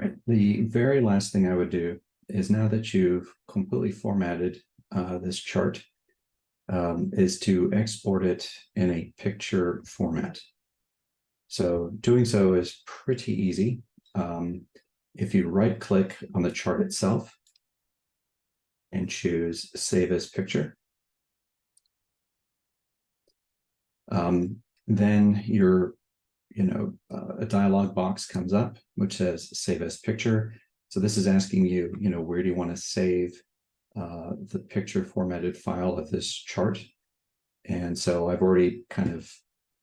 right. The very last thing I would do is, now that you've completely formatted this chart, is to export it in a picture format. So doing so is pretty easy. If you right click on the chart itself and choose Save as Picture, then a dialog box comes up which says Save as Picture. So this is asking you, where do you want to save the picture formatted file of this chart? And so I've already kind of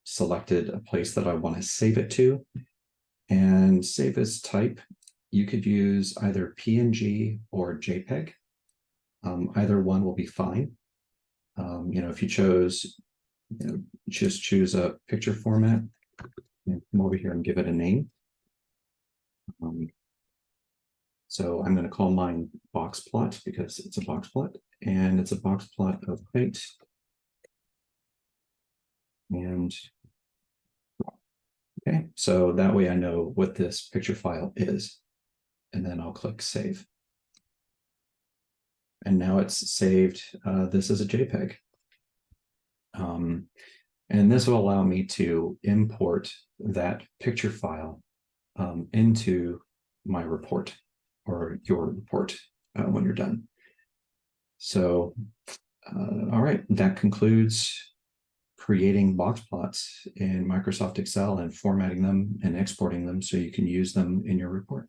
selected a place that I want to save it to. And save as type, you could use either PNG or JPEG. Either one will be fine. If you chose, just choose a picture format and come over here and give it a name. So I'm going to call mine box plot because it's a box plot, and it's a box plot of height. And okay, so that way I know what this picture file is, and then I'll click Save. And now it's saved this as a JPEG. And this will allow me to import that picture file into my report, or your report, when you're done. So, all right, that concludes creating box plots in Microsoft Excel and formatting them and exporting them so you can use them in your report.